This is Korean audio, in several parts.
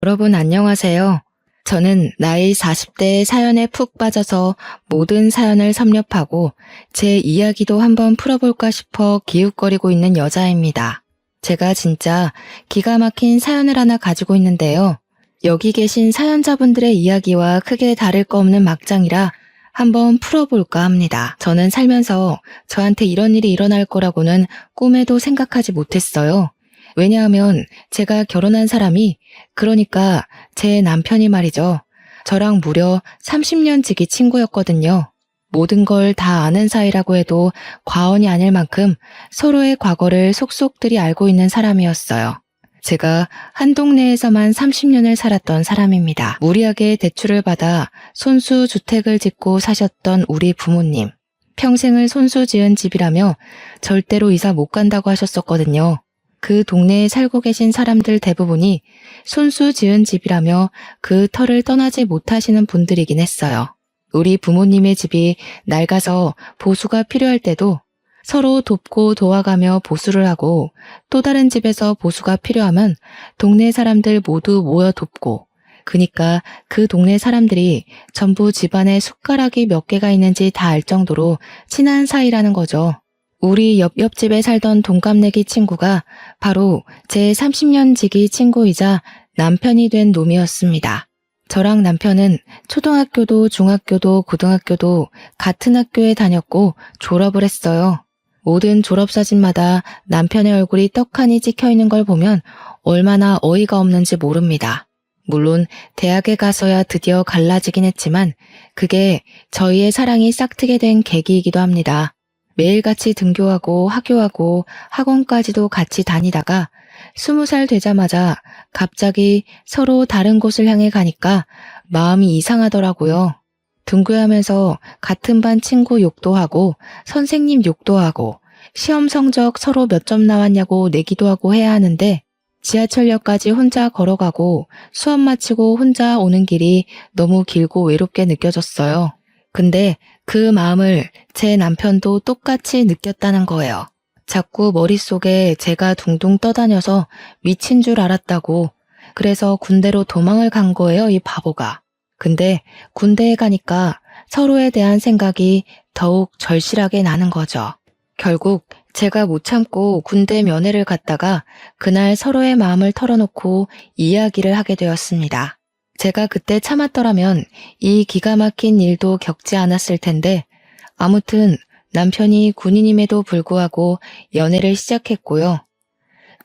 여러분 안녕하세요. 저는 나이 40대의 사연에 푹 빠져서 모든 사연을 섭렵하고 제 이야기도 한번 풀어볼까 싶어 기웃거리고 있는 여자입니다. 제가 진짜 기가 막힌 사연을 하나 가지고 있는데요. 여기 계신 사연자분들의 이야기와 크게 다를 거 없는 막장이라 한번 풀어볼까 합니다. 저는 살면서 저한테 이런 일이 일어날 거라고는 꿈에도 생각하지 못했어요. 왜냐하면 제가 결혼한 사람이, 그러니까 제 남편이 말이죠. 저랑 무려 30년 지기 친구였거든요. 모든 걸 다 아는 사이라고 해도 과언이 아닐 만큼 서로의 과거를 속속들이 알고 있는 사람이었어요. 제가 한 동네에서만 30년을 살았던 사람입니다. 무리하게 대출을 받아 손수 주택을 짓고 사셨던 우리 부모님. 평생을 손수 지은 집이라며 절대로 이사 못 간다고 하셨었거든요. 그 동네에 살고 계신 사람들 대부분이 손수 지은 집이라며 그 터를 떠나지 못하시는 분들이긴 했어요. 우리 부모님의 집이 낡아서 보수가 필요할 때도 서로 돕고 도와가며 보수를 하고, 또 다른 집에서 보수가 필요하면 동네 사람들 모두 모여 돕고, 그니까 그 동네 사람들이 전부 집안에 숟가락이 몇 개가 있는지 다 알 정도로 친한 사이라는 거죠. 우리 옆집에 살던 동갑내기 친구가 바로 제 30년 지기 친구이자 남편이 된 놈이었습니다. 저랑 남편은 초등학교도 중학교도 고등학교도 같은 학교에 다녔고 졸업을 했어요. 모든 졸업사진마다 남편의 얼굴이 떡하니 찍혀있는 걸 보면 얼마나 어이가 없는지 모릅니다. 물론 대학에 가서야 드디어 갈라지긴 했지만 그게 저희의 사랑이 싹트게 된 계기이기도 합니다. 매일같이 등교하고 학교하고 학원까지도 같이 다니다가 20살 되자마자 갑자기 서로 다른 곳을 향해 가니까 마음이 이상하더라고요. 등교하면서 같은 반 친구 욕도 하고 선생님 욕도 하고 시험 성적 서로 몇 점 나왔냐고 내기도 하고 해야 하는데, 지하철역까지 혼자 걸어가고 수업 마치고 혼자 오는 길이 너무 길고 외롭게 느껴졌어요. 근데 그 마음을 제 남편도 똑같이 느꼈다는 거예요. 자꾸 머릿속에 제가 둥둥 떠다녀서 미친 줄 알았다고. 그래서 군대로 도망을 간 거예요, 이 바보가. 근데 군대에 가니까 서로에 대한 생각이 더욱 절실하게 나는 거죠. 결국 제가 못 참고 군대 면회를 갔다가 그날 서로의 마음을 털어놓고 이야기를 하게 되었습니다. 제가 그때 참았더라면 이 기가 막힌 일도 겪지 않았을 텐데, 아무튼 남편이 군인임에도 불구하고 연애를 시작했고요.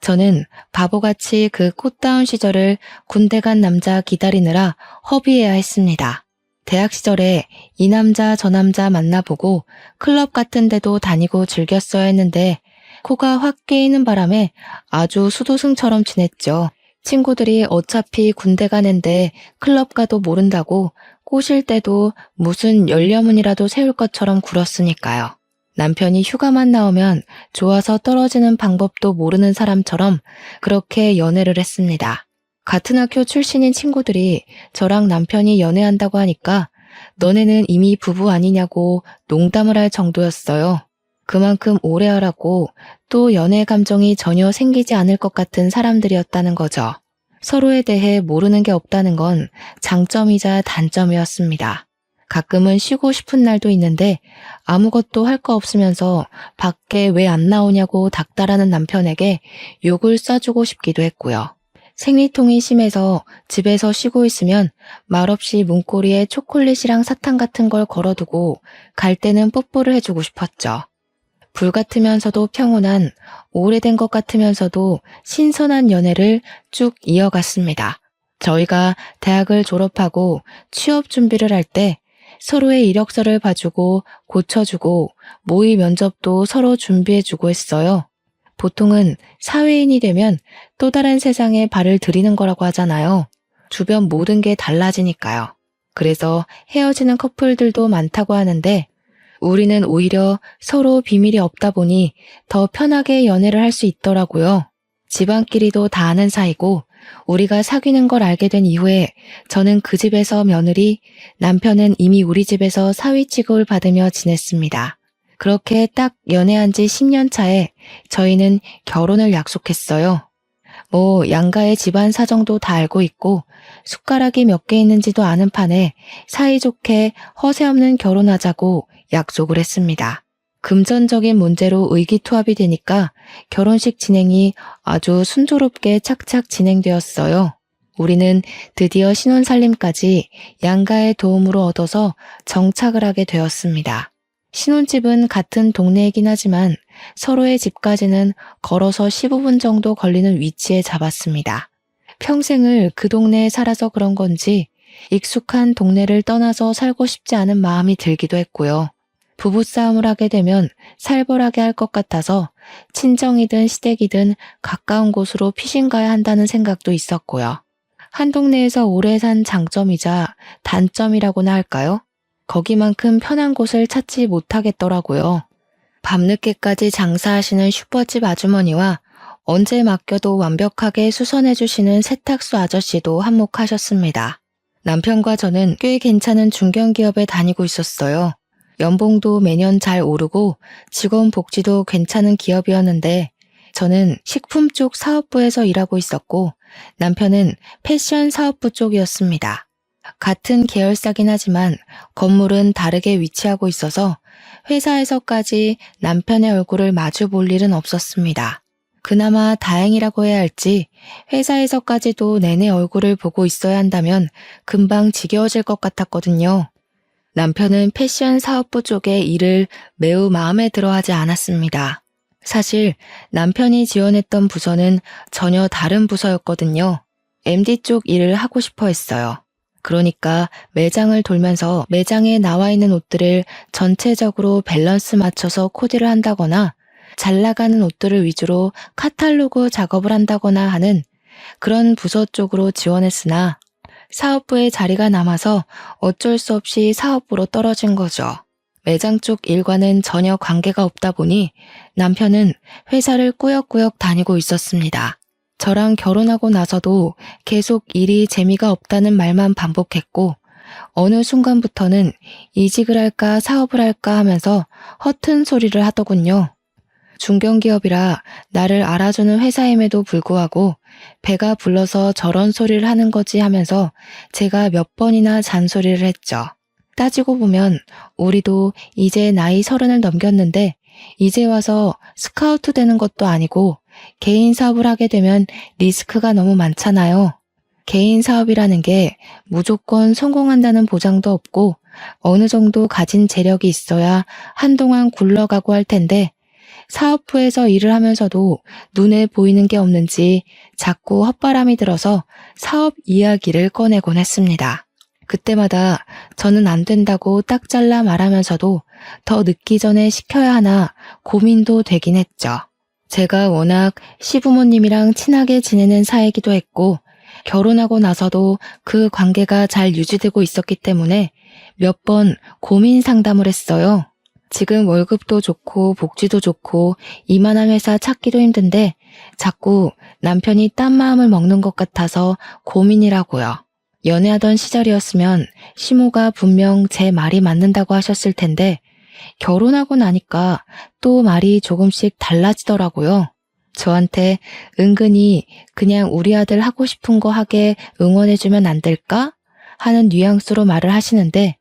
저는 바보같이 그 꽃다운 시절을 군대 간 남자 기다리느라 허비해야 했습니다. 대학 시절에 이 남자 저 남자 만나보고 클럽 같은 데도 다니고 즐겼어야 했는데 코가 확 깨이는 바람에 아주 수도승처럼 지냈죠. 친구들이 어차피 군대 가는데 클럽 가도 모른다고 꼬실 때도 무슨 열려문이라도 세울 것처럼 굴었으니까요. 남편이 휴가만 나오면 좋아서 떨어지는 방법도 모르는 사람처럼 그렇게 연애를 했습니다. 같은 학교 출신인 친구들이 저랑 남편이 연애한다고 하니까 너네는 이미 부부 아니냐고 농담을 할 정도였어요. 그만큼 오래 하라고, 또 연애 감정이 전혀 생기지 않을 것 같은 사람들이었다는 거죠. 서로에 대해 모르는 게 없다는 건 장점이자 단점이었습니다. 가끔은 쉬고 싶은 날도 있는데 아무것도 할 거 없으면서 밖에 왜 안 나오냐고 닥달하는 남편에게 욕을 쏴주고 싶기도 했고요. 생리통이 심해서 집에서 쉬고 있으면 말없이 문고리에 초콜릿이랑 사탕 같은 걸 걸어두고 갈 때는 뽀뽀를 해주고 싶었죠. 불같으면서도 평온한, 오래된 것 같으면서도 신선한 연애를 쭉 이어갔습니다. 저희가 대학을 졸업하고 취업 준비를 할 때 서로의 이력서를 봐주고 고쳐주고 모의 면접도 서로 준비해주고 했어요. 보통은 사회인이 되면 또 다른 세상에 발을 들이는 거라고 하잖아요. 주변 모든 게 달라지니까요. 그래서 헤어지는 커플들도 많다고 하는데, 우리는 오히려 서로 비밀이 없다 보니 더 편하게 연애를 할 수 있더라고요. 집안끼리도 다 아는 사이고, 우리가 사귀는 걸 알게 된 이후에 저는 그 집에서 며느리, 남편은 이미 우리 집에서 사위 취급을 받으며 지냈습니다. 그렇게 딱 연애한 지 10년 차에 저희는 결혼을 약속했어요. 뭐 양가의 집안 사정도 다 알고 있고 숟가락이 몇 개 있는지도 아는 판에 사이좋게 허세 없는 결혼하자고 약속을 했습니다. 금전적인 문제로 의기투합이 되니까 결혼식 진행이 아주 순조롭게 착착 진행되었어요. 우리는 드디어 신혼살림까지 양가의 도움으로 얻어서 정착을 하게 되었습니다. 신혼집은 같은 동네이긴 하지만 서로의 집까지는 걸어서 15분 정도 걸리는 위치에 잡았습니다. 평생을 그 동네에 살아서 그런 건지 익숙한 동네를 떠나서 살고 싶지 않은 마음이 들기도 했고요. 부부싸움을 하게 되면 살벌하게 할 것 같아서 친정이든 시댁이든 가까운 곳으로 피신 가야 한다는 생각도 있었고요. 한 동네에서 오래 산 장점이자 단점이라고나 할까요? 거기만큼 편한 곳을 찾지 못하겠더라고요. 밤늦게까지 장사하시는 슈퍼집 아주머니와 언제 맡겨도 완벽하게 수선해주시는 세탁소 아저씨도 한몫하셨습니다. 남편과 저는 꽤 괜찮은 중견기업에 다니고 있었어요. 연봉도 매년 잘 오르고 직원 복지도 괜찮은 기업이었는데 저는 식품 쪽 사업부에서 일하고 있었고 남편은 패션 사업부 쪽이었습니다. 같은 계열사긴 하지만 건물은 다르게 위치하고 있어서 회사에서까지 남편의 얼굴을 마주 볼 일은 없었습니다. 그나마 다행이라고 해야 할지 회사에서까지도 내내 얼굴을 보고 있어야 한다면 금방 지겨워질 것 같았거든요. 남편은 패션 사업부 쪽의 일을 매우 마음에 들어하지 않았습니다. 사실 남편이 지원했던 부서는 전혀 다른 부서였거든요. MD 쪽 일을 하고 싶어 했어요. 그러니까 매장을 돌면서 매장에 나와 있는 옷들을 전체적으로 밸런스 맞춰서 코디를 한다거나 잘 나가는 옷들을 위주로 카탈로그 작업을 한다거나 하는 그런 부서 쪽으로 지원했으나 사업부에 자리가 남아서 어쩔 수 없이 사업부로 떨어진 거죠. 매장 쪽 일과는 전혀 관계가 없다 보니 남편은 회사를 꾸역꾸역 다니고 있었습니다. 저랑 결혼하고 나서도 계속 일이 재미가 없다는 말만 반복했고 어느 순간부터는 이직을 할까 사업을 할까 하면서 허튼 소리를 하더군요. 중견기업이라 나를 알아주는 회사임에도 불구하고 배가 불러서 저런 소리를 하는 거지 하면서 제가 몇 번이나 잔소리를 했죠. 따지고 보면 우리도 이제 나이 30을 넘겼는데 이제 와서 스카우트 되는 것도 아니고 개인 사업을 하게 되면 리스크가 너무 많잖아요. 개인 사업이라는 게 무조건 성공한다는 보장도 없고 어느 정도 가진 재력이 있어야 한동안 굴러가고 할 텐데 사업부에서 일을 하면서도 눈에 보이는 게 없는지 자꾸 헛바람이 들어서 사업 이야기를 꺼내곤 했습니다. 그때마다 저는 안 된다고 딱 잘라 말하면서도 더 늦기 전에 시켜야 하나 고민도 되긴 했죠. 제가 워낙 시부모님이랑 친하게 지내는 사이기도 했고 결혼하고 나서도 그 관계가 잘 유지되고 있었기 때문에 몇 번 고민 상담을 했어요. 지금 월급도 좋고 복지도 좋고 이만한 회사 찾기도 힘든데 자꾸 남편이 딴 마음을 먹는 것 같아서 고민이라고요. 연애하던 시절이었으면 시모가 분명 제 말이 맞는다고 하셨을 텐데 결혼하고 나니까 또 말이 조금씩 달라지더라고요. 저한테 은근히 그냥 우리 아들 하고 싶은 거 하게 응원해주면 안 될까? 하는 뉘앙스로 말을 하시는데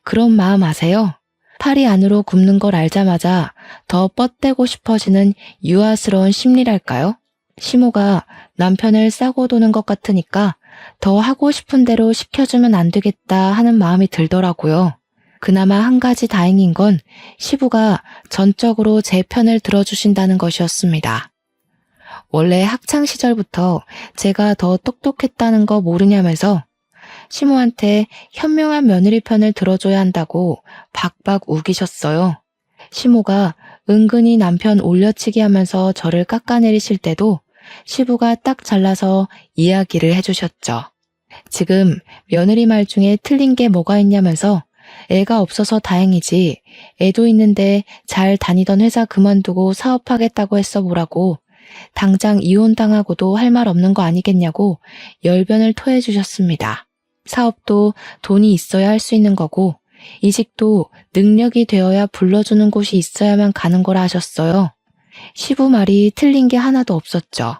그런 마음 아세요? 팔이 안으로 굽는 걸 알자마자 더 뻗대고 싶어지는 유아스러운 심리랄까요? 시모가 남편을 싸고 도는 것 같으니까 더 하고 싶은 대로 시켜주면 안 되겠다 하는 마음이 들더라고요. 그나마 한 가지 다행인 건 시부가 전적으로 제 편을 들어주신다는 것이었습니다. 원래 학창 시절부터 제가 더 똑똑했다는 거 모르냐면서 시모한테 현명한 며느리 편을 들어줘야 한다고 박박 우기셨어요. 시모가 은근히 남편 올려치기 하면서 저를 깎아내리실 때도 시부가 딱 잘라서 이야기를 해주셨죠. 지금 며느리 말 중에 틀린 게 뭐가 있냐면서 애가 없어서 다행이지 애도 있는데 잘 다니던 회사 그만두고 사업하겠다고 했어 보라고 당장 이혼당하고도 할 말 없는 거 아니겠냐고 열변을 토해 주셨습니다. 사업도 돈이 있어야 할 수 있는 거고 이직도 능력이 되어야 불러주는 곳이 있어야만 가는 거라 하셨어요. 시부 말이 틀린 게 하나도 없었죠.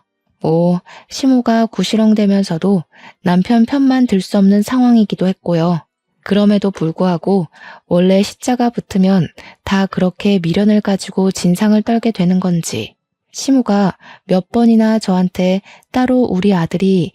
시모가 구시렁대면서도 남편 편만 들 수 없는 상황이기도 했고요. 그럼에도 불구하고 원래 시자가 붙으면 다 그렇게 미련을 가지고 진상을 떨게 되는 건지 시모가 몇 번이나 저한테 따로 우리 아들이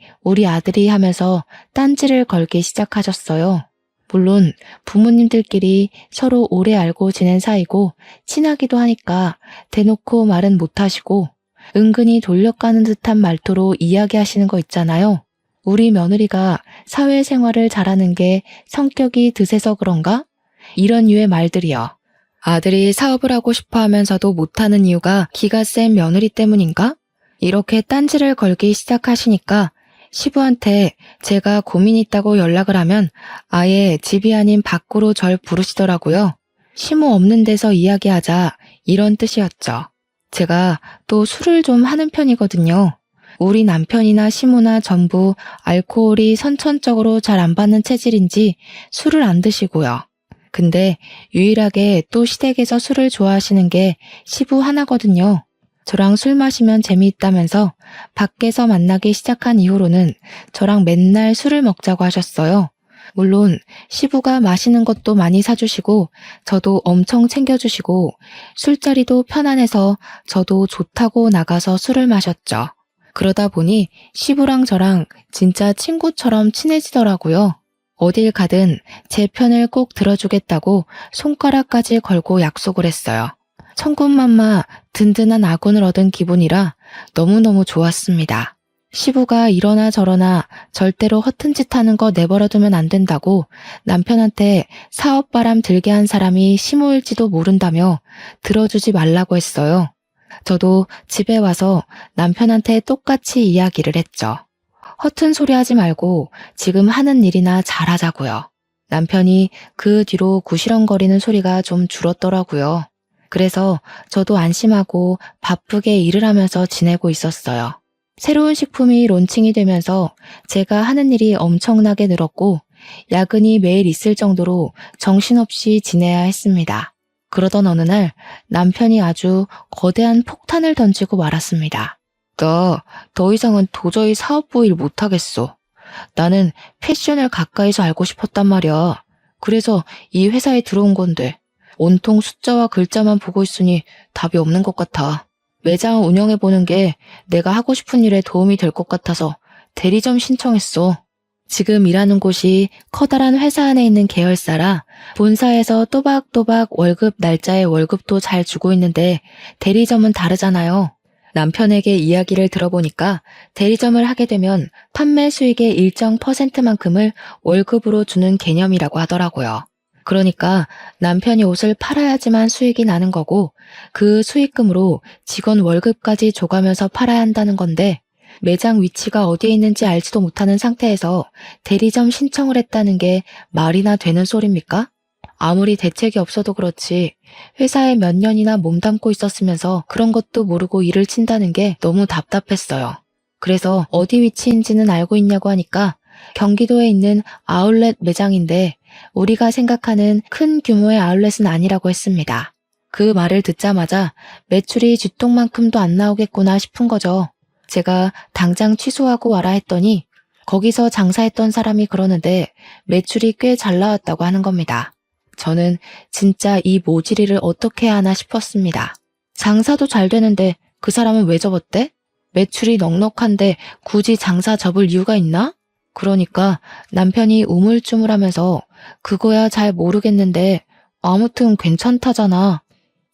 하면서 딴지를 걸기 시작하셨어요. 물론 부모님들끼리 서로 오래 알고 지낸 사이고 친하기도 하니까 대놓고 말은 못하시고 은근히 돌려가는 듯한 말투로 이야기하시는 거 있잖아요. 우리 며느리가 사회생활을 잘하는 게 성격이 드세서 그런가? 이런 류의 말들이요. 아들이 사업을 하고 싶어 하면서도 못하는 이유가 기가 센 며느리 때문인가? 이렇게 딴지를 걸기 시작하시니까 시부한테 제가 고민 있다고 연락을 하면 아예 집이 아닌 밖으로 절 부르시더라고요. 시모 없는 데서 이야기하자 이런 뜻이었죠. 제가 또 술을 좀 하는 편이거든요. 우리 남편이나 시모나 전부 알코올이 선천적으로 잘 안 받는 체질인지 술을 안 드시고요. 근데 유일하게 또 시댁에서 술을 좋아하시는 게 시부 하나거든요. 저랑 술 마시면 재미있다면서 밖에서 만나기 시작한 이후로는 저랑 맨날 술을 먹자고 하셨어요. 물론 시부가 마시는 것도 많이 사주시고 저도 엄청 챙겨주시고 술자리도 편안해서 저도 좋다고 나가서 술을 마셨죠. 그러다 보니 시부랑 저랑 진짜 친구처럼 친해지더라고요. 어딜 가든 제 편을 꼭 들어주겠다고 손가락까지 걸고 약속을 했어요. 천군만마 든든한 아군을 얻은 기분이라 너무너무 좋았습니다. 시부가 이러나 저러나 절대로 허튼 짓 하는 거 내버려두면 안 된다고 남편한테 사업바람 들게 한 사람이 시모일지도 모른다며 들어주지 말라고 했어요. 저도 집에 와서 남편한테 똑같이 이야기를 했죠. 허튼 소리 하지 말고 지금 하는 일이나 잘하자고요. 남편이 그 뒤로 구시렁거리는 소리가 좀 줄었더라고요. 그래서 저도 안심하고 바쁘게 일을 하면서 지내고 있었어요. 새로운 식품이 론칭이 되면서 제가 하는 일이 엄청나게 늘었고 야근이 매일 있을 정도로 정신없이 지내야 했습니다. 그러던 어느 날 남편이 아주 거대한 폭탄을 던지고 말았습니다. 나 더 이상은 도저히 사업부 일 못하겠어. 나는 패션을 가까이서 알고 싶었단 말이야. 그래서 이 회사에 들어온 건데 온통 숫자와 글자만 보고 있으니 답이 없는 것 같아. 매장을 운영해보는 게 내가 하고 싶은 일에 도움이 될 것 같아서 대리점 신청했어. 지금 일하는 곳이 커다란 회사 안에 있는 계열사라 본사에서 또박또박 월급 날짜에 월급도 잘 주고 있는데 대리점은 다르잖아요. 남편에게 이야기를 들어보니까 대리점을 하게 되면 판매 수익의 일정 %만큼을 월급으로 주는 개념이라고 하더라고요. 그러니까 남편이 옷을 팔아야지만 수익이 나는 거고 그 수익금으로 직원 월급까지 줘가면서 팔아야 한다는 건데 매장 위치가 어디에 있는지 알지도 못하는 상태에서 대리점 신청을 했다는 게 말이나 되는 소리입니까? 아무리 대책이 없어도 그렇지 회사에 몇 년이나 몸담고 있었으면서 그런 것도 모르고 일을 친다는 게 너무 답답했어요. 그래서 어디 위치인지는 알고 있냐고 하니까 경기도에 있는 아울렛 매장인데 우리가 생각하는 큰 규모의 아울렛은 아니라고 했습니다. 그 말을 듣자마자 매출이 쥐똥만큼도 안 나오겠구나 싶은 거죠. 제가 당장 취소하고 와라 했더니 거기서 장사했던 사람이 그러는데 매출이 꽤 잘 나왔다고 하는 겁니다. 저는 진짜 이 모질이를 어떻게 해야 하나 싶었습니다. 장사도 잘 되는데 그 사람은 왜 접었대? 매출이 넉넉한데 굳이 장사 접을 이유가 있나? 그러니까 남편이 우물쭈물하면서 그거야 잘 모르겠는데 아무튼 괜찮다잖아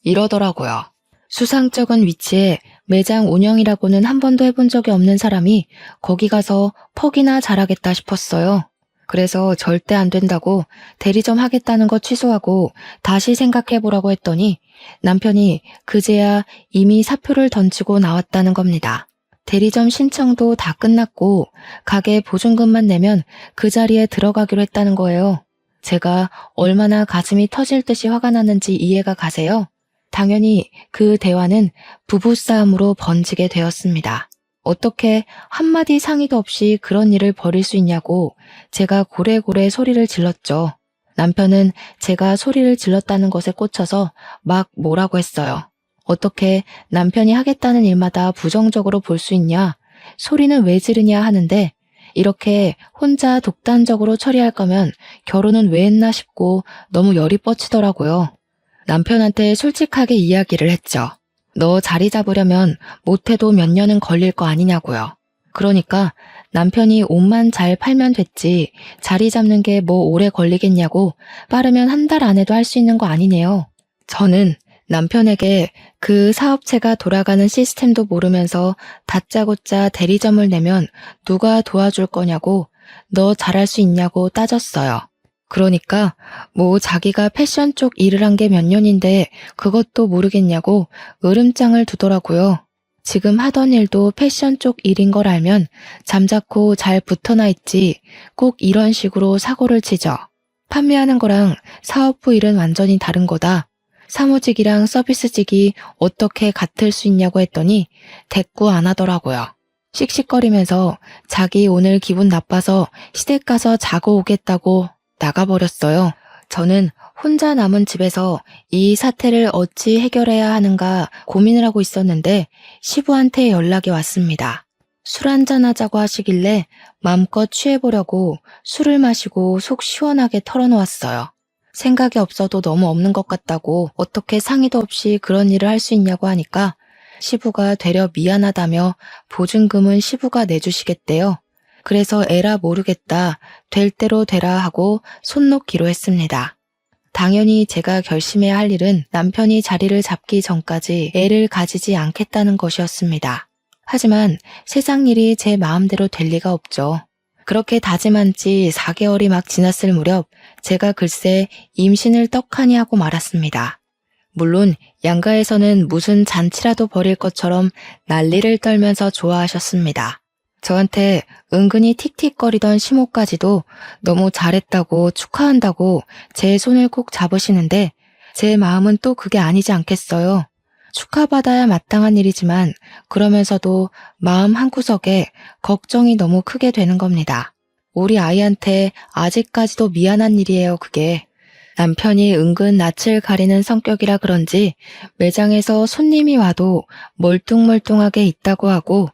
이러더라고요. 수상쩍은 위치에 매장 운영이라고는 한 번도 해본 적이 없는 사람이 거기 가서 퍽이나 잘하겠다 싶었어요. 그래서 절대 안 된다고 대리점 하겠다는 거 취소하고 다시 생각해보라고 했더니 남편이 그제야 이미 사표를 던지고 나왔다는 겁니다. 대리점 신청도 다 끝났고 가게 보증금만 내면 그 자리에 들어가기로 했다는 거예요. 제가 얼마나 가슴이 터질 듯이 화가 났는지 이해가 가세요? 당연히 그 대화는 부부싸움으로 번지게 되었습니다. 어떻게 한마디 상의도 없이 그런 일을 벌일 수 있냐고 제가 고래고래 소리를 질렀죠. 남편은 제가 소리를 질렀다는 것에 꽂혀서 막 뭐라고 했어요. 어떻게 남편이 하겠다는 일마다 부정적으로 볼 수 있냐? 소리는 왜 지르냐 하는데 이렇게 혼자 독단적으로 처리할 거면 결혼은 왜 했나 싶고 너무 열이 뻗치더라고요. 남편한테 솔직하게 이야기를 했죠. 너 자리 잡으려면 못해도 몇 년은 걸릴 거 아니냐고요. 그러니까 남편이 옷만 잘 팔면 됐지 자리 잡는 게 뭐 오래 걸리겠냐고 빠르면 한 달 안에도 할 수 있는 거 아니네요. 저는 남편에게 그 사업체가 돌아가는 시스템도 모르면서 다짜고짜 대리점을 내면 누가 도와줄 거냐고 너 잘할 수 있냐고 따졌어요. 그러니까 뭐 자기가 패션 쪽 일을 한 게 몇 년인데 그것도 모르겠냐고 으름장을 두더라고요. 지금 하던 일도 패션 쪽 일인 걸 알면 잠자코 잘 붙어나 있지 꼭 이런 식으로 사고를 치죠. 판매하는 거랑 사업부 일은 완전히 다른 거다. 사무직이랑 서비스직이 어떻게 같을 수 있냐고 했더니 대꾸 안 하더라고요. 씩씩거리면서 자기 오늘 기분 나빠서 시댁 가서 자고 오겠다고 나가버렸어요. 저는 혼자 남은 집에서 이 사태를 어찌 해결해야 하는가 고민을 하고 있었는데 시부한테 연락이 왔습니다. 술 한잔 하자고 하시길래 마음껏 취해보려고 술을 마시고 속 시원하게 털어놓았어요. 생각이 없어도 너무 없는 것 같다고 어떻게 상의도 없이 그런 일을 할 수 있냐고 하니까 시부가 되려 미안하다며 보증금은 시부가 내주시겠대요. 그래서 에라 모르겠다, 될 대로 되라 하고 손 놓기로 했습니다. 당연히 제가 결심해야 할 일은 남편이 자리를 잡기 전까지 애를 가지지 않겠다는 것이었습니다. 하지만 세상 일이 제 마음대로 될 리가 없죠. 그렇게 다짐한 지 4개월이 막 지났을 무렵 제가 글쎄 임신을 떡하니 하고 말았습니다. 물론 양가에서는 무슨 잔치라도 벌일 것처럼 난리를 떨면서 좋아하셨습니다. 저한테 은근히 틱틱거리던 시모까지도 너무 잘했다고 축하한다고 제 손을 꼭 잡으시는데 제 마음은 또 그게 아니지 않겠어요. 축하받아야 마땅한 일이지만 그러면서도 마음 한구석에 걱정이 너무 크게 되는 겁니다. 우리 아이한테 아직까지도 미안한 일이에요, 그게. 남편이 은근 낯을 가리는 성격이라 그런지 매장에서 손님이 와도 멀뚱멀뚱하게 있다고 하고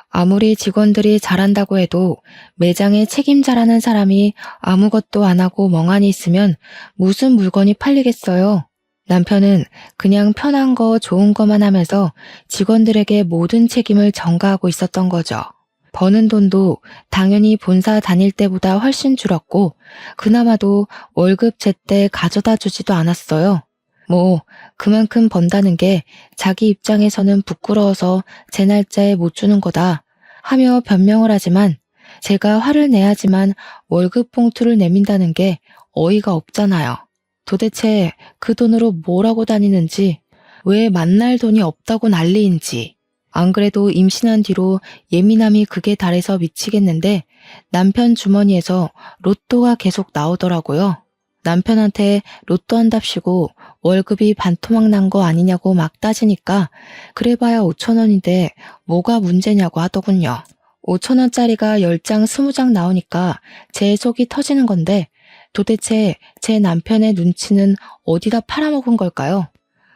아무리 직원들이 잘한다고 해도 매장의 책임자라는 사람이 아무것도 안 하고 멍하니 있으면 무슨 물건이 팔리겠어요. 남편은 그냥 편한 거 좋은 거만 하면서 직원들에게 모든 책임을 전가하고 있었던 거죠. 버는 돈도 당연히 본사 다닐 때보다 훨씬 줄었고 그나마도 월급 제때 가져다 주지도 않았어요. 뭐 그만큼 번다는 게 자기 입장에서는 부끄러워서 제 날짜에 못 주는 거다 하며 변명을 하지만 제가 화를 내야지만 월급 봉투를 내민다는 게 어이가 없잖아요. 도대체 그 돈으로 뭘 하고 다니는지, 왜 만날 돈이 없다고 난리인지. 안 그래도 임신한 뒤로 예민함이 극에 달해서 미치겠는데 남편 주머니에서 로또가 계속 나오더라고요. 남편한테 로또 한답시고 월급이 반토막 난 거 아니냐고 막 따지니까 그래봐야 5,000원인데 뭐가 문제냐고 하더군요. 5,000원짜리가 10장, 20장 나오니까 제 속이 터지는 건데 도대체 제 남편의 눈치는 어디다 팔아먹은 걸까요?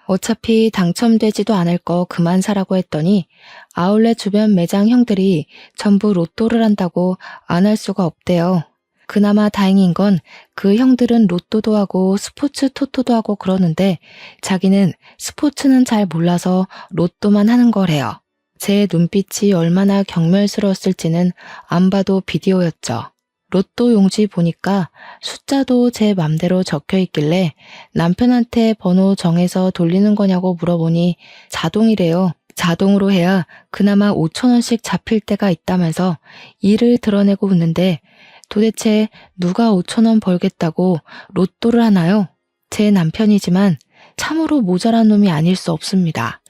어차피 당첨되지도 않을 거 그만 사라고 했더니 아울렛 주변 매장 형들이 전부 로또를 한다고 안 할 수가 없대요. 그나마 다행인 건 그 형들은 로또도 하고 스포츠 토토도 하고 그러는데 자기는 스포츠는 잘 몰라서 로또만 하는 거래요. 제 눈빛이 얼마나 경멸스러웠을지는 안 봐도 비디오였죠. 로또 용지 보니까 숫자도 제 맘대로 적혀 있길래 남편한테 번호 정해서 돌리는 거냐고 물어보니 자동이래요. 자동으로 해야 그나마 5,000원씩 잡힐 때가 있다면서 이를 드러내고 웃는데 도대체 누가 5,000원 벌겠다고 로또를 하나요? 제 남편이지만 참으로 모자란 놈이 아닐 수 없습니다.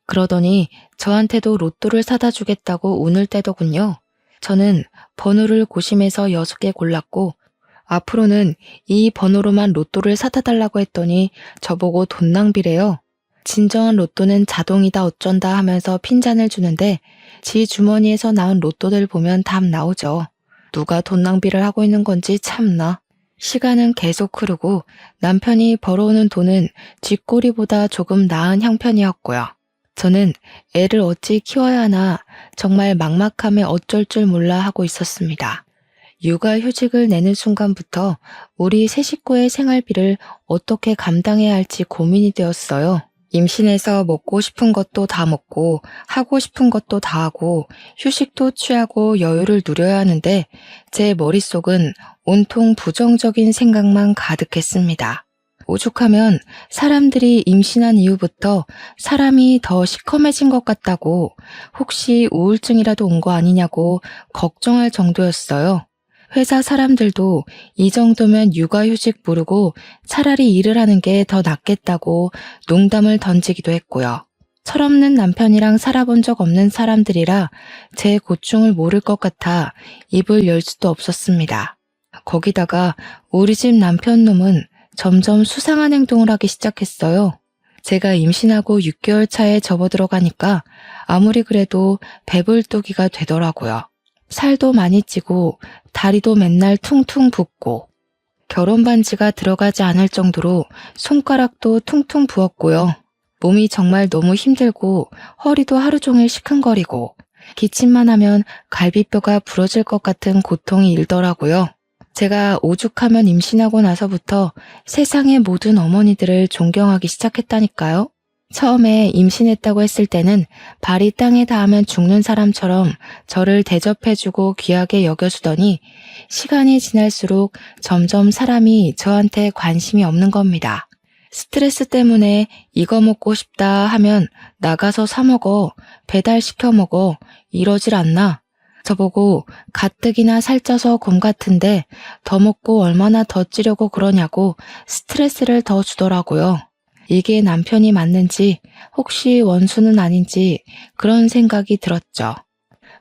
그러더니 저한테도 로또를 사다 주겠다고 운을 떼더군요. 저는 번호를 고심해서 6개 골랐고 앞으로는 이 번호로만 로또를 사다 달라고 했더니 저보고 돈 낭비래요. 진정한 로또는 자동이다 어쩐다 하면서 핀잔을 주는데 지 주머니에서 나온 로또들 보면 답 나오죠. 누가 돈 낭비를 하고 있는 건지 참나. 시간은 계속 흐르고 남편이 벌어오는 돈은 쥐꼬리보다 조금 나은 형편이었고요. 저는 애를 어찌 키워야 하나 정말 막막함에 어쩔 줄 몰라 하고 있었습니다. 육아휴직을 내는 순간부터 우리 세 식구의 생활비를 어떻게 감당해야 할지 고민이 되었어요. 임신해서 먹고 싶은 것도 다 먹고 하고 싶은 것도 다 하고 휴식도 취하고 여유를 누려야 하는데 제 머릿속은 온통 부정적인 생각만 가득했습니다. 오죽하면 사람들이 임신한 이후부터 사람이 더 시커매진 것 같다고 혹시 우울증이라도 온 거 아니냐고 걱정할 정도였어요. 회사 사람들도 이 정도면 육아휴직 모르고 차라리 일을 하는 게 더 낫겠다고 농담을 던지기도 했고요. 철없는 남편이랑 살아본 적 없는 사람들이라 제 고충을 모를 것 같아 입을 열 수도 없었습니다. 거기다가 우리 집 남편 놈은 점점 수상한 행동을 하기 시작했어요. 제가 임신하고 6개월 차에 접어들어가니까 아무리 그래도 배불뚝이가 되더라고요. 살도 많이 찌고 다리도 맨날 퉁퉁 붓고 결혼 반지가 들어가지 않을 정도로 손가락도 퉁퉁 부었고요. 몸이 정말 너무 힘들고 허리도 하루 종일 시큰거리고 기침만 하면 갈비뼈가 부러질 것 같은 고통이 일더라고요. 제가 오죽하면 임신하고 나서부터 세상의 모든 어머니들을 존경하기 시작했다니까요. 처음에 임신했다고 했을 때는 발이 땅에 닿으면 죽는 사람처럼 저를 대접해주고 귀하게 여겨주더니 시간이 지날수록 점점 사람이 저한테 관심이 없는 겁니다. 스트레스 때문에 이거 먹고 싶다 하면 나가서 사 먹어, 배달시켜 먹어, 이러질 않나? 저보고 가뜩이나 살쪄서 곰 같은데 더 먹고 얼마나 더 찌려고 그러냐고 스트레스를 더 주더라고요. 이게 남편이 맞는지 혹시 원수는 아닌지 그런 생각이 들었죠.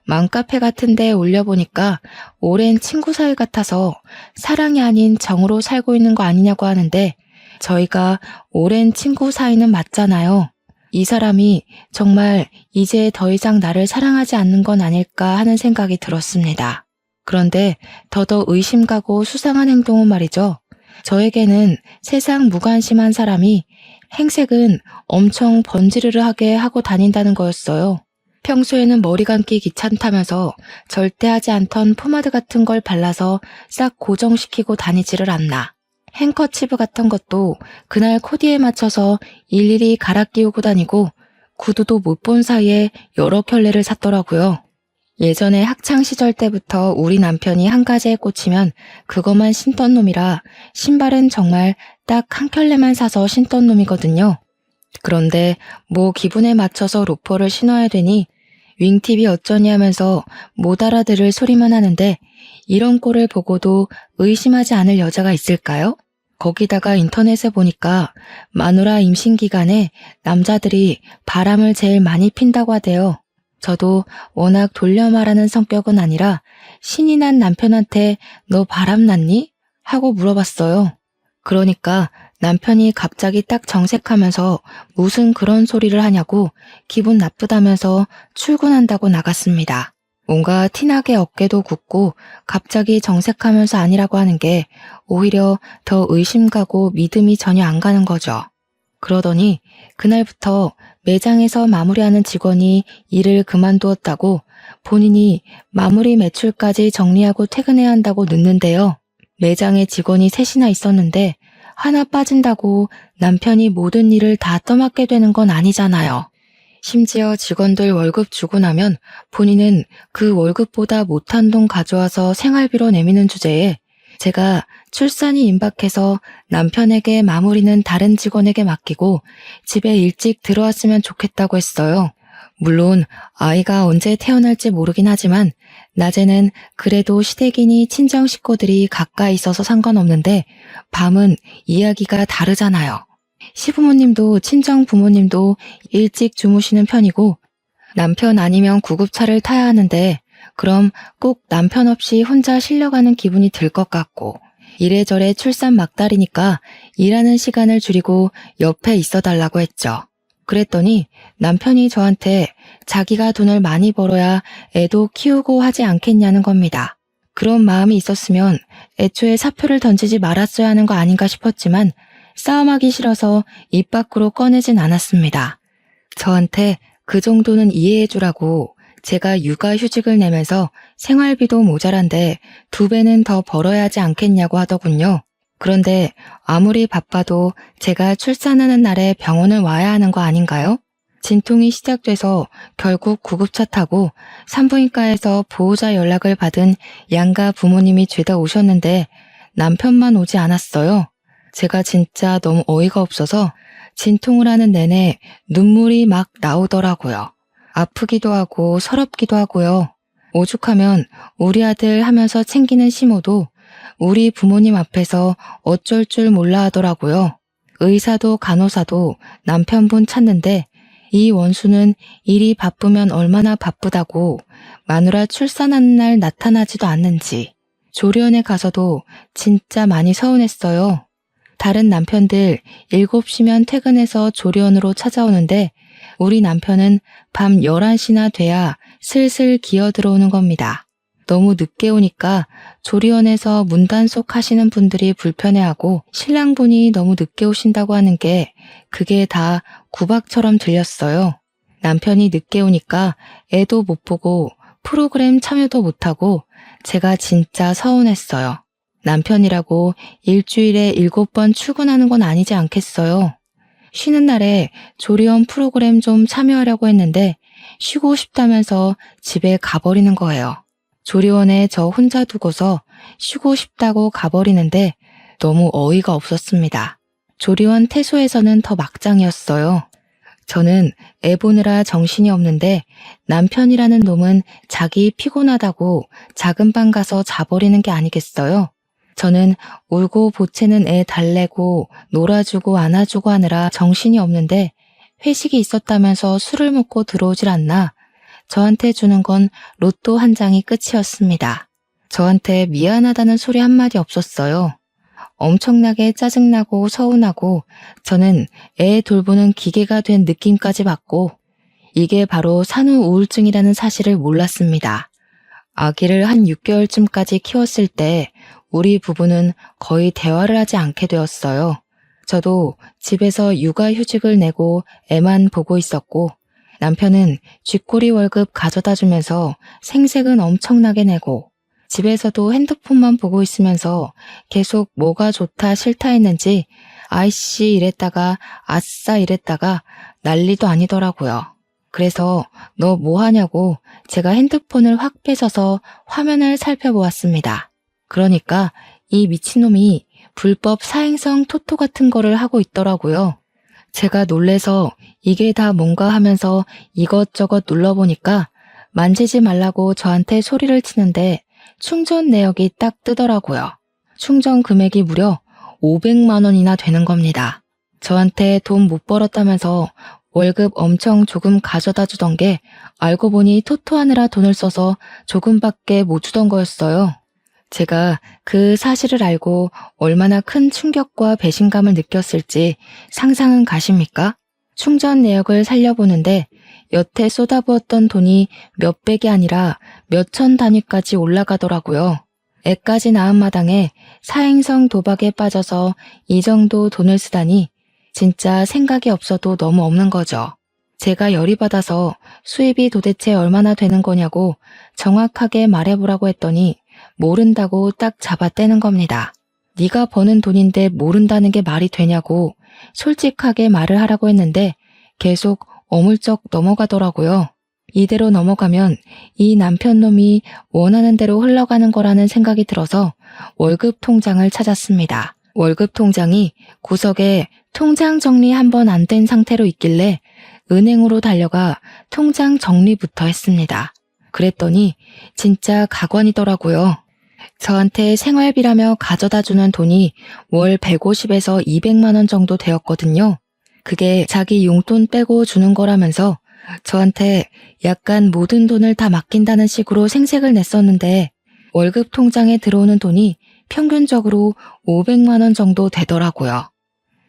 맘카페 같은 데 올려보니까 오랜 친구 사이 같아서 사랑이 아닌 정으로 살고 있는 거 아니냐고 하는데 저희가 오랜 친구 사이는 맞잖아요. 이 사람이 정말 이제 더 이상 나를 사랑하지 않는 건 아닐까 하는 생각이 들었습니다. 그런데 더더 의심 가고 수상한 행동은 말이죠. 저에게는 세상 무관심한 사람이 행색은 엄청 번지르르하게 하고 다닌다는 거였어요. 평소에는 머리 감기 귀찮다면서 절대 하지 않던 포마드 같은 걸 발라서 싹 고정시키고 다니지를 않나. 행커치브 같은 것도 그날 코디에 맞춰서 일일이 갈아 끼우고 다니고 구두도 못 본 사이에 여러 켤레를 샀더라고요. 예전에 학창시절 때부터 우리 남편이 한 가지에 꽂히면 그것만 신던 놈이라 신발은 정말 딱 한 켤레만 사서 신던 놈이거든요. 그런데 뭐 기분에 맞춰서 로퍼를 신어야 되니 윙팁이 어쩌니 하면서 못 알아들을 소리만 하는데 이런 꼴을 보고도 의심하지 않을 여자가 있을까요? 거기다가 인터넷에 보니까 마누라 임신 기간에 남자들이 바람을 제일 많이 핀다고 하대요. 저도 워낙 돌려 말하는 성격은 아니라 신이 난 남편한테 너 바람 났니? 하고 물어봤어요. 그러니까 남편이 갑자기 딱 정색하면서 무슨 그런 소리를 하냐고 기분 나쁘다면서 출근한다고 나갔습니다. 뭔가 티나게 어깨도 굽고 갑자기 정색하면서 아니라고 하는 게 오히려 더 의심 가고 믿음이 전혀 안 가는 거죠. 그러더니 그날부터 매장에서 마무리하는 직원이 일을 그만두었다고 본인이 마무리 매출까지 정리하고 퇴근해야 한다고 늦는데요. 매장에 직원이 셋이나 있었는데 하나 빠진다고 남편이 모든 일을 다 떠맡게 되는 건 아니잖아요. 심지어 직원들 월급 주고 나면 본인은 그 월급보다 못한 돈 가져와서 생활비로 내미는 주제에 제가 출산이 임박해서 남편에게 마무리는 다른 직원에게 맡기고 집에 일찍 들어왔으면 좋겠다고 했어요. 물론 아이가 언제 태어날지 모르긴 하지만 낮에는 그래도 시댁이니 친정 식구들이 가까이 있어서 상관없는데 밤은 이야기가 다르잖아요. 시부모님도 친정 부모님도 일찍 주무시는 편이고 남편 아니면 구급차를 타야 하는데 그럼 꼭 남편 없이 혼자 실려가는 기분이 들 것 같고 이래저래 출산 막달이니까 일하는 시간을 줄이고 옆에 있어 달라고 했죠. 그랬더니 남편이 저한테 자기가 돈을 많이 벌어야 애도 키우고 하지 않겠냐는 겁니다. 그런 마음이 있었으면 애초에 사표를 던지지 말았어야 하는 거 아닌가 싶었지만 싸움하기 싫어서 입 밖으로 꺼내진 않았습니다. 저한테 그 정도는 이해해주라고 제가 육아휴직을 내면서 생활비도 모자란데 2배는 더 벌어야 하지 않겠냐고 하더군요. 그런데 아무리 바빠도 제가 출산하는 날에 병원을 와야 하는 거 아닌가요? 진통이 시작돼서 결국 구급차 타고 산부인과에서 보호자 연락을 받은 양가 부모님이 죄다 오셨는데 남편만 오지 않았어요. 제가 진짜 너무 어이가 없어서 진통을 하는 내내 눈물이 막 나오더라고요. 아프기도 하고 서럽기도 하고요. 오죽하면 우리 아들 하면서 챙기는 시모도 우리 부모님 앞에서 어쩔 줄 몰라 하더라고요. 의사도 간호사도 남편분 찾는데 이 원수는 일이 바쁘면 얼마나 바쁘다고 마누라 출산하는 날 나타나지도 않는지 조리원에 가서도 진짜 많이 서운했어요. 다른 남편들 7시면 퇴근해서 조리원으로 찾아오는데 우리 남편은 밤 11시나 돼야 슬슬 기어 들어오는 겁니다. 너무 늦게 오니까 조리원에서 문단속 하시는 분들이 불편해하고 신랑분이 너무 늦게 오신다고 하는 게 그게 다 구박처럼 들렸어요. 남편이 늦게 오니까 애도 못 보고 프로그램 참여도 못하고 제가 진짜 서운했어요. 남편이라고 일주일에 7번 출근하는 건 아니지 않겠어요. 쉬는 날에 조리원 프로그램 좀 참여하려고 했는데 쉬고 싶다면서 집에 가버리는 거예요. 조리원에 저 혼자 두고서 쉬고 싶다고 가버리는데 너무 어이가 없었습니다. 조리원 퇴소에서는 더 막장이었어요. 저는 애 보느라 정신이 없는데 남편이라는 놈은 자기 피곤하다고 작은 방 가서 자버리는 게 아니겠어요? 저는 울고 보채는 애 달래고 놀아주고 안아주고 하느라 정신이 없는데 회식이 있었다면서 술을 먹고 들어오질 않나 저한테 주는 건 로또 한 장이 끝이었습니다. 저한테 미안하다는 소리 한마디 없었어요. 엄청나게 짜증나고 서운하고 저는 애 돌보는 기계가 된 느낌까지 받고 이게 바로 산후 우울증이라는 사실을 몰랐습니다. 아기를 한 6개월쯤까지 키웠을 때 우리 부부는 거의 대화를 하지 않게 되었어요. 저도 집에서 육아휴직을 내고 애만 보고 있었고 남편은 쥐꼬리 월급 가져다 주면서 생색은 엄청나게 내고 집에서도 핸드폰만 보고 있으면서 계속 뭐가 좋다 싫다 했는지 아이씨 이랬다가 아싸 이랬다가 난리도 아니더라고요. 그래서 너 뭐 하냐고 제가 핸드폰을 확 뺏어서 화면을 살펴보았습니다. 그러니까 이 미친놈이 불법 사행성 토토 같은 거를 하고 있더라고요. 제가 놀래서 이게 다 뭔가 하면서 이것저것 눌러보니까 만지지 말라고 저한테 소리를 치는데 충전 내역이 딱 뜨더라고요. 충전 금액이 무려 500만 원이나 되는 겁니다. 저한테 돈 못 벌었다면서 월급 엄청 조금 가져다 주던 게 알고 보니 토토하느라 돈을 써서 조금밖에 못 주던 거였어요. 제가 그 사실을 알고 얼마나 큰 충격과 배신감을 느꼈을지 상상은 가십니까? 충전 내역을 살려보는데 여태 쏟아부었던 돈이 몇백이 아니라 몇천 단위까지 올라가더라고요. 애까지 낳은 마당에 사행성 도박에 빠져서 이 정도 돈을 쓰다니 진짜 생각이 없어도 너무 없는 거죠. 제가 열이 받아서 수입이 도대체 얼마나 되는 거냐고 정확하게 말해보라고 했더니 모른다고 딱 잡아떼는 겁니다. 네가 버는 돈인데 모른다는 게 말이 되냐고 솔직하게 말을 하라고 했는데 계속 어물쩍 넘어가더라고요. 이대로 넘어가면 이 남편놈이 원하는 대로 흘러가는 거라는 생각이 들어서 월급 통장을 찾았습니다. 월급 통장이 구석에 통장 정리 한 번 안 된 상태로 있길래 은행으로 달려가 통장 정리부터 했습니다. 그랬더니 진짜 가관이더라고요. 저한테 생활비라며 가져다 주는 돈이 월 150에서 200만 원 정도 되었거든요. 그게 자기 용돈 빼고 주는 거라면서 저한테 약간 모든 돈을 다 맡긴다는 식으로 생색을 냈었는데 월급 통장에 들어오는 돈이 평균적으로 500만 원 정도 되더라고요.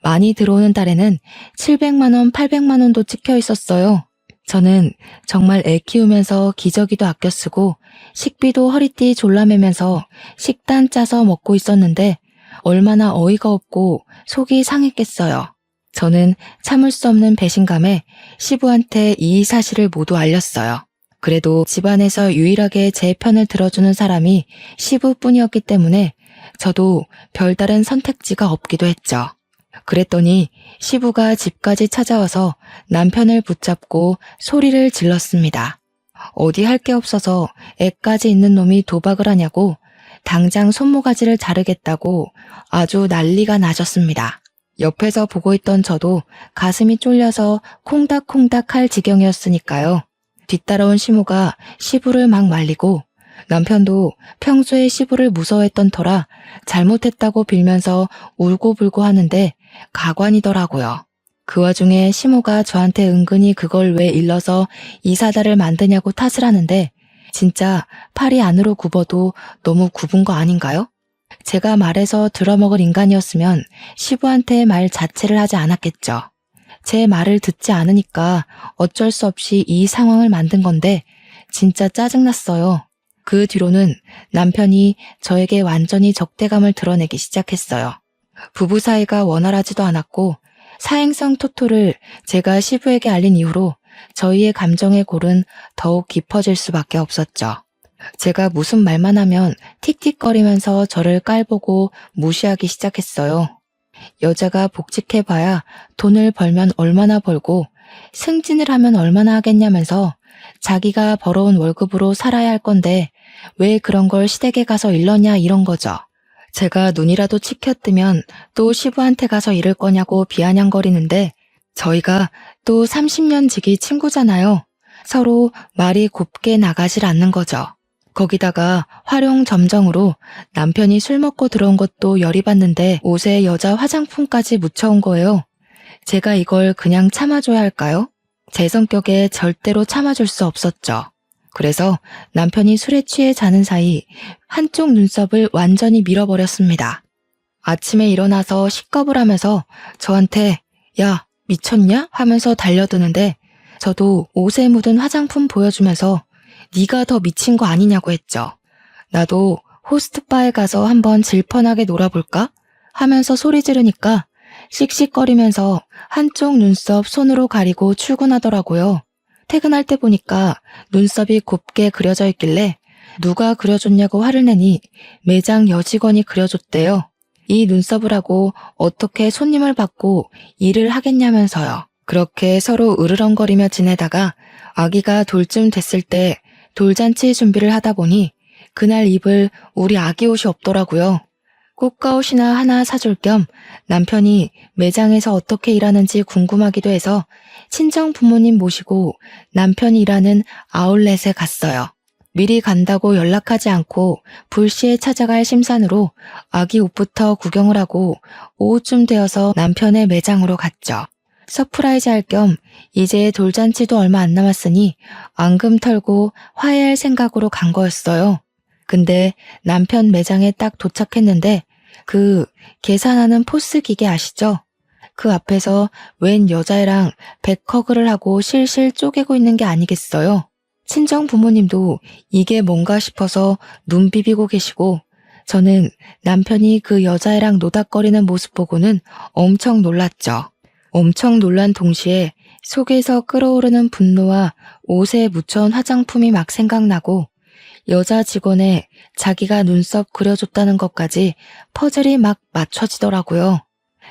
많이 들어오는 달에는 700만 원, 800만 원도 찍혀 있었어요. 저는 정말 애 키우면서 기저귀도 아껴 쓰고 식비도 허리띠 졸라매면서 식단 짜서 먹고 있었는데 얼마나 어이가 없고 속이 상했겠어요. 저는 참을 수 없는 배신감에 시부한테 이 사실을 모두 알렸어요. 그래도 집안에서 유일하게 제 편을 들어주는 사람이 시부뿐이었기 때문에 저도 별다른 선택지가 없기도 했죠. 그랬더니 시부가 집까지 찾아와서 남편을 붙잡고 소리를 질렀습니다. 어디 할 게 없어서 애까지 있는 놈이 도박을 하냐고 당장 손모가지를 자르겠다고 아주 난리가 나셨습니다. 옆에서 보고 있던 저도 가슴이 쫄려서 콩닥콩닥 할 지경이었으니까요. 뒤따라온 시모가 시부를 막 말리고 남편도 평소에 시부를 무서워했던 터라 잘못했다고 빌면서 울고불고 하는데 가관이더라고요. 그 와중에 시모가 저한테 은근히 그걸 왜 일러서 이사다를 만드냐고 탓을 하는데 진짜 팔이 안으로 굽어도 너무 굽은 거 아닌가요? 제가 말해서 들어먹을 인간이었으면 시부한테 말 자체를 하지 않았겠죠. 제 말을 듣지 않으니까 어쩔 수 없이 이 상황을 만든 건데 진짜 짜증났어요. 그 뒤로는 남편이 저에게 완전히 적대감을 드러내기 시작했어요. 부부 사이가 원활하지도 않았고 사행성 토토를 제가 시부에게 알린 이후로 저희의 감정의 골은 더욱 깊어질 수밖에 없었죠. 제가 무슨 말만 하면 틱틱거리면서 저를 깔보고 무시하기 시작했어요. 여자가 복직해봐야 돈을 벌면 얼마나 벌고 승진을 하면 얼마나 하겠냐면서 자기가 벌어온 월급으로 살아야 할 건데 왜 그런 걸 시댁에 가서 일러냐 이런 거죠. 제가 눈이라도 치켜뜨면 또 시부한테 가서 이럴 거냐고 비아냥거리는데 저희가 또 30년 지기 친구잖아요. 서로 말이 곱게 나가질 않는 거죠. 거기다가 활용점정으로 남편이 술 먹고 들어온 것도 열이 받는데 옷에 여자 화장품까지 묻혀온 거예요. 제가 이걸 그냥 참아줘야 할까요? 제 성격에 절대로 참아줄 수 없었죠. 그래서 남편이 술에 취해 자는 사이 한쪽 눈썹을 완전히 밀어버렸습니다. 아침에 일어나서 식겁을 하면서 저한테 야 미쳤냐? 하면서 달려드는데 저도 옷에 묻은 화장품 보여주면서 네가 더 미친 거 아니냐고 했죠. 나도 호스트바에 가서 한번 질펀하게 놀아볼까? 하면서 소리 지르니까 씩씩거리면서 한쪽 눈썹 손으로 가리고 출근하더라고요. 퇴근할 때 보니까 눈썹이 곱게 그려져 있길래 누가 그려줬냐고 화를 내니 매장 여직원이 그려줬대요. 이 눈썹을 하고 어떻게 손님을 받고 일을 하겠냐면서요. 그렇게 서로 으르렁거리며 지내다가 아기가 돌쯤 됐을 때 돌잔치 준비를 하다 보니 그날 입을 우리 아기 옷이 없더라고요. 꽃가옷이나 하나 사줄 겸 남편이 매장에서 어떻게 일하는지 궁금하기도 해서 친정 부모님 모시고 남편이 일하는 아울렛에 갔어요. 미리 간다고 연락하지 않고 불시에 찾아갈 심산으로 아기 옷부터 구경을 하고 오후쯤 되어서 남편의 매장으로 갔죠. 서프라이즈 할 겸 이제 돌잔치도 얼마 안 남았으니 앙금 털고 화해할 생각으로 간 거였어요. 근데 남편 매장에 딱 도착했는데 그 계산하는 포스 기계 아시죠? 그 앞에서 웬 여자애랑 백허그를 하고 실실 쪼개고 있는 게 아니겠어요? 친정 부모님도 이게 뭔가 싶어서 눈 비비고 계시고 저는 남편이 그 여자애랑 노닥거리는 모습 보고는 엄청 놀랐죠. 엄청 놀란 동시에 속에서 끓어오르는 분노와 옷에 묻혀온 화장품이 막 생각나고 여자 직원에 자기가 눈썹 그려줬다는 것까지 퍼즐이 막 맞춰지더라고요.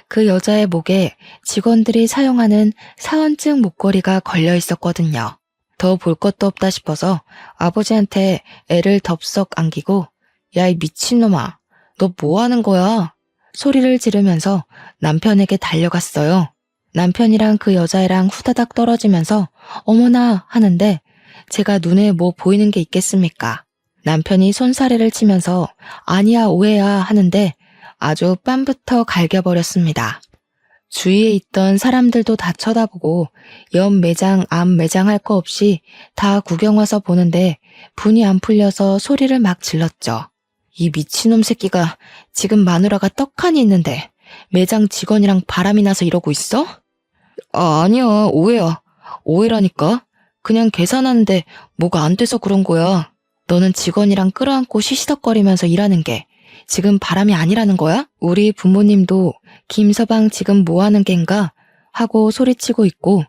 그 여자의 목에 직원들이 사용하는 사원증 목걸이가 걸려 있었거든요. 더 볼 것도 없다 싶어서 아버지한테 애를 덥석 안기고 야, 이 미친놈아, 너 뭐 하는 거야? 소리를 지르면서 남편에게 달려갔어요. 남편이랑 그 여자애랑 후다닥 떨어지면서 어머나 하는데 제가 눈에 뭐 보이는 게 있겠습니까? 남편이 손사래를 치면서 아니야 오해야 하는데 아주 뺨부터 갈겨버렸습니다. 주위에 있던 사람들도 다 쳐다보고 옆 매장, 앞 매장 할 거 없이 다 구경 와서 보는데 분이 안 풀려서 소리를 막 질렀죠. 이 미친놈 새끼가 지금 마누라가 떡하니 있는데 매장 직원이랑 바람이 나서 이러고 있어? 아니야, 오해야. 오해라니까. 그냥 계산하는데 뭐가 안 돼서 그런 거야. 너는 직원이랑 끌어안고 시시덕거리면서 일하는 게 지금 바람이 아니라는 거야? 우리 부모님도 김서방 지금 뭐 하는 겐가 하고 소리치고 있고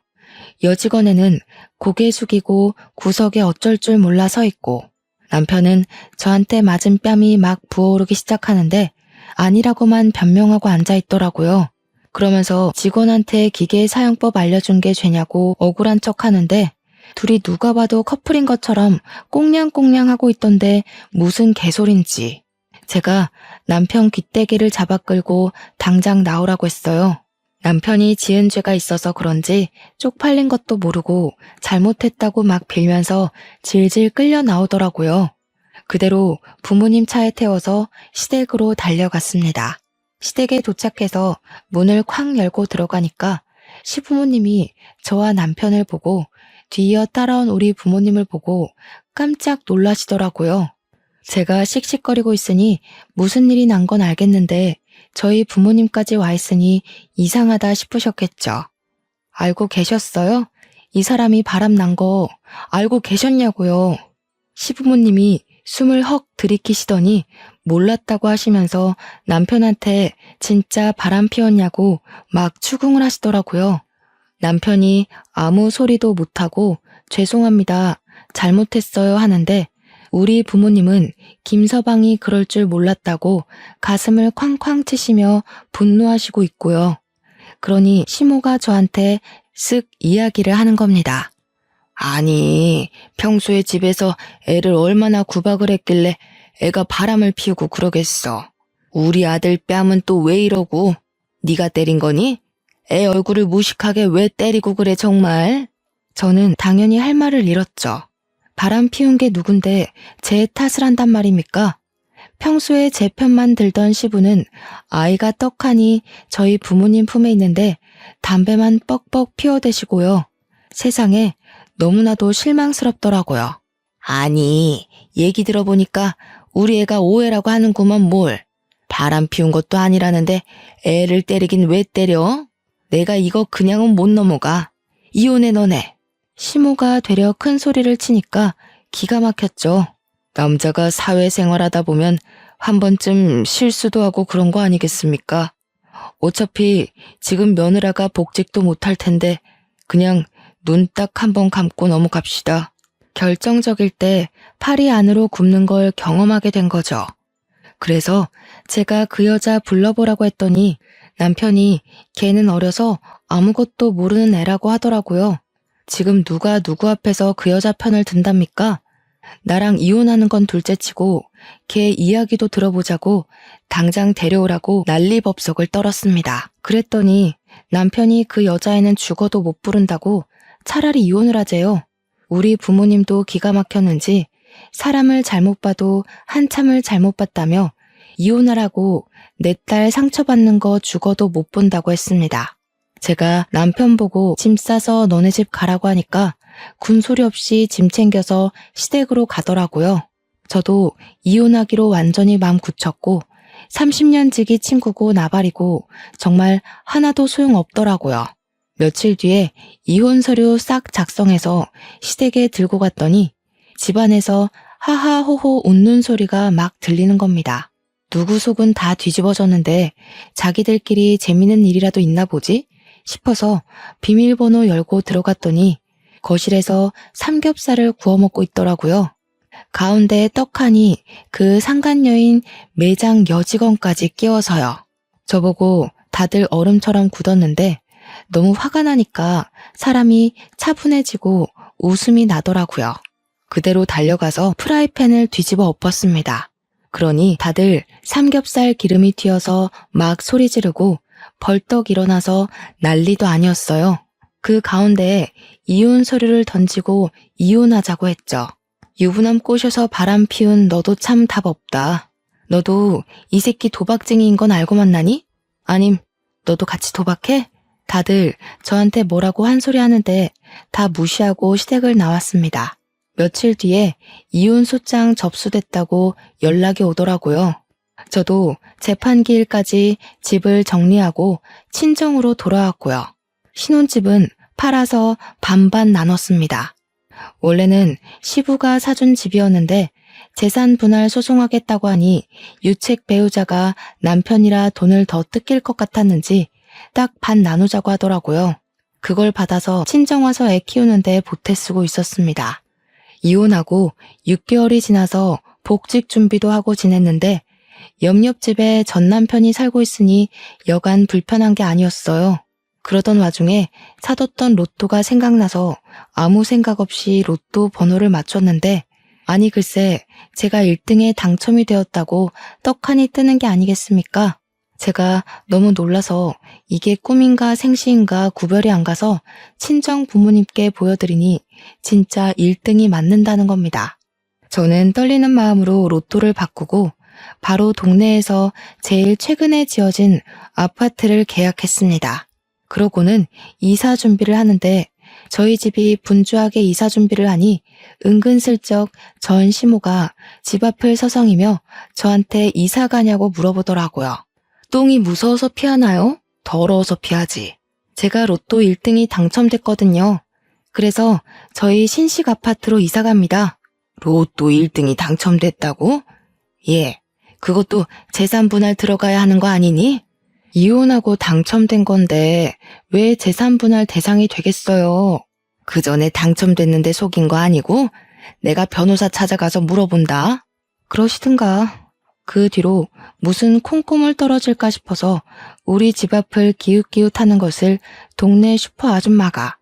여직원에는 고개 숙이고 구석에 어쩔 줄 몰라 서 있고 남편은 저한테 맞은 뺨이 막 부어오르기 시작하는데 아니라고만 변명하고 앉아 있더라고요. 그러면서 직원한테 기계 사용법 알려준 게 죄냐고 억울한 척 하는데 둘이 누가 봐도 커플인 것처럼 꽁냥꽁냥 하고 있던데 무슨 개소린지. 제가 남편 귀때기를 잡아 끌고 당장 나오라고 했어요. 남편이 지은 죄가 있어서 그런지 쪽팔린 것도 모르고 잘못했다고 막 빌면서 질질 끌려 나오더라고요. 그대로 부모님 차에 태워서 시댁으로 달려갔습니다. 시댁에 도착해서 문을 쾅 열고 들어가니까 시부모님이 저와 남편을 보고 뒤이어 따라온 우리 부모님을 보고 깜짝 놀라시더라고요. 제가 씩씩거리고 있으니 무슨 일이 난 건 알겠는데 저희 부모님까지 와 있으니 이상하다 싶으셨겠죠. 알고 계셨어요? 이 사람이 바람 난 거 알고 계셨냐고요. 시부모님이 숨을 헉 들이키시더니 몰랐다고 하시면서 남편한테 진짜 바람 피웠냐고 막 추궁을 하시더라고요. 남편이 아무 소리도 못하고 죄송합니다, 잘못했어요 하는데 우리 부모님은 김서방이 그럴 줄 몰랐다고 가슴을 쾅쾅 치시며 분노하시고 있고요. 그러니 시모가 저한테 쓱 이야기를 하는 겁니다. 아니, 평소에 집에서 애를 얼마나 구박을 했길래 애가 바람을 피우고 그러겠어. 우리 아들 뺨은 또 왜 이러고? 네가 때린 거니? 애 얼굴을 무식하게 왜 때리고 그래 정말? 저는 당연히 할 말을 잃었죠. 바람 피운 게 누군데 제 탓을 한단 말입니까? 평소에 제 편만 들던 시부는 아이가 떡하니 저희 부모님 품에 있는데 담배만 뻑뻑 피워대시고요. 세상에 너무나도 실망스럽더라고요. 아니, 얘기 들어보니까 우리 애가 오해라고 하는구먼 뭘. 바람 피운 것도 아니라는데 애를 때리긴 왜 때려? 내가 이거 그냥은 못 넘어가. 이혼해 너네. 시모가 되려 큰 소리를 치니까 기가 막혔죠. 남자가 사회생활하다 보면 한 번쯤 실수도 하고 그런 거 아니겠습니까? 어차피 지금 며느라가 복직도 못할 텐데 그냥 눈 딱 한 번 감고 넘어갑시다. 결정적일 때 팔이 안으로 굽는 걸 경험하게 된 거죠. 그래서 제가 그 여자 불러보라고 했더니 남편이 걔는 어려서 아무것도 모르는 애라고 하더라고요. 지금 누가 누구 앞에서 그 여자 편을 든답니까? 나랑 이혼하는 건 둘째치고 걔 이야기도 들어보자고 당장 데려오라고 난리법석을 떨었습니다. 그랬더니 남편이 그 여자애는 죽어도 못 부른다고 차라리 이혼을 하재요. 우리 부모님도 기가 막혔는지 사람을 잘못 봐도 한참을 잘못 봤다며 이혼하라고 내 딸 상처받는 거 죽어도 못 본다고 했습니다. 제가 남편 보고 짐 싸서 너네 집 가라고 하니까 군소리 없이 짐 챙겨서 시댁으로 가더라고요. 저도 이혼하기로 완전히 마음 굳혔고 30년 지기 친구고 나발이고 정말 하나도 소용없더라고요. 며칠 뒤에 이혼 서류 싹 작성해서 시댁에 들고 갔더니 집안에서 하하호호 웃는 소리가 막 들리는 겁니다. 누구 속은 다 뒤집어졌는데 자기들끼리 재밌는 일이라도 있나 보지 싶어서 비밀번호 열고 들어갔더니 거실에서 삼겹살을 구워 먹고 있더라고요. 가운데에 떡하니 그 상간녀인 매장 여직원까지 끼워서요. 저보고 다들 얼음처럼 굳었는데 너무 화가 나니까 사람이 차분해지고 웃음이 나더라고요. 그대로 달려가서 프라이팬을 뒤집어 엎었습니다. 그러니 다들 삼겹살 기름이 튀어서 막 소리 지르고 벌떡 일어나서 난리도 아니었어요. 그 가운데에 이혼 서류를 던지고 이혼하자고 했죠. 유부남 꼬셔서 바람 피운 너도 참 답 없다. 너도 이 새끼 도박쟁이인 건 알고 만나니? 아님 너도 같이 도박해? 다들 저한테 뭐라고 한 소리 하는데 다 무시하고 시댁을 나왔습니다. 며칠 뒤에 이혼 소장 접수됐다고 연락이 오더라고요. 저도 재판기일까지 집을 정리하고 친정으로 돌아왔고요. 신혼집은 팔아서 반반 나눴습니다. 원래는 시부가 사준 집이었는데 재산 분할 소송하겠다고 하니 유책 배우자가 남편이라 돈을 더 뜯길 것 같았는지 딱 반 나누자고 하더라고요. 그걸 받아서 친정와서 애 키우는데 보태 쓰고 있었습니다. 이혼하고 6개월이 지나서 복직 준비도 하고 지냈는데 옆집에 전 남편이 살고 있으니 여간 불편한 게 아니었어요. 그러던 와중에 사뒀던 로또가 생각나서 아무 생각 없이 로또 번호를 맞췄는데 아니 글쎄 제가 1등에 당첨이 되었다고 떡하니 뜨는 게 아니겠습니까? 제가 너무 놀라서 이게 꿈인가 생시인가 구별이 안 가서 친정 부모님께 보여드리니 진짜 1등이 맞는다는 겁니다. 저는 떨리는 마음으로 로또를 바꾸고 바로 동네에서 제일 최근에 지어진 아파트를 계약했습니다. 그러고는 이사 준비를 하는데 저희 집이 분주하게 이사 준비를 하니 은근슬쩍 전 시모가 집 앞을 서성이며 저한테 이사 가냐고 물어보더라고요. 똥이 무서워서 피하나요? 더러워서 피하지. 제가 로또 1등이 당첨됐거든요. 그래서 저희 신식 아파트로 이사 갑니다. 로또 1등이 당첨됐다고? 예, 그것도 재산 분할 들어가야 하는 거 아니니? 이혼하고 당첨된 건데 왜 재산 분할 대상이 되겠어요? 그 전에 당첨됐는데 속인 거 아니고 내가 변호사 찾아가서 물어본다. 그러시든가. 그 뒤로 무슨 콩고물 떨어질까 싶어서 우리 집 앞을 기웃기웃하는 것을 동네 슈퍼 아줌마가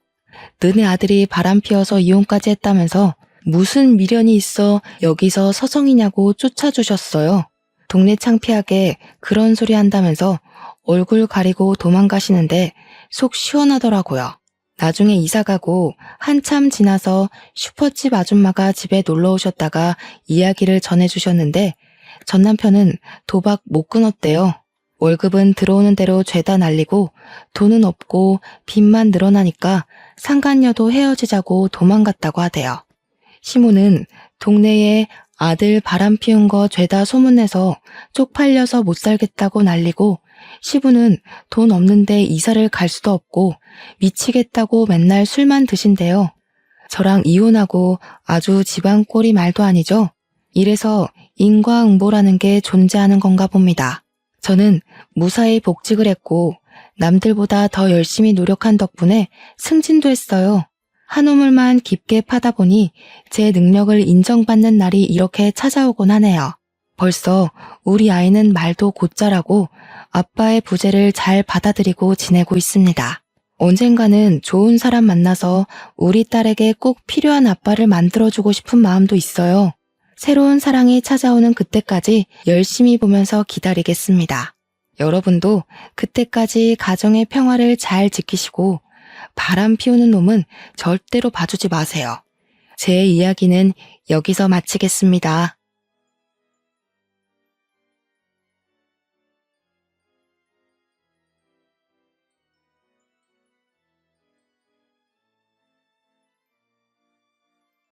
너네 아들이 바람 피워서 이혼까지 했다면서 무슨 미련이 있어 여기서 서성이냐고 쫓아주셨어요. 동네 창피하게 그런 소리 한다면서 얼굴 가리고 도망가시는데 속 시원하더라고요. 나중에 이사가고 한참 지나서 슈퍼집 아줌마가 집에 놀러 오셨다가 이야기를 전해주셨는데 전 남편은 도박 못 끊었대요. 월급은 들어오는 대로 죄다 날리고 돈은 없고 빚만 늘어나니까 상간녀도 헤어지자고 도망갔다고 하대요. 시모는 동네에 아들 바람 피운 거 죄다 소문내서 쪽팔려서 못 살겠다고 난리고 시부는 돈 없는데 이사를 갈 수도 없고 미치겠다고 맨날 술만 드신대요. 저랑 이혼하고 아주 집안 꼴이 말도 아니죠. 이래서 인과응보라는 게 존재하는 건가 봅니다. 저는 무사히 복직을 했고 남들보다 더 열심히 노력한 덕분에 승진도 했어요. 한 우물만 깊게 파다 보니 제 능력을 인정받는 날이 이렇게 찾아오곤 하네요. 벌써 우리 아이는 말도 곧잘하고 아빠의 부재를 잘 받아들이고 지내고 있습니다. 언젠가는 좋은 사람 만나서 우리 딸에게 꼭 필요한 아빠를 만들어주고 싶은 마음도 있어요. 새로운 사랑이 찾아오는 그때까지 열심히 보면서 기다리겠습니다. 여러분도 그때까지 가정의 평화를 잘 지키시고 바람 피우는 놈은 절대로 봐주지 마세요. 제 이야기는 여기서 마치겠습니다.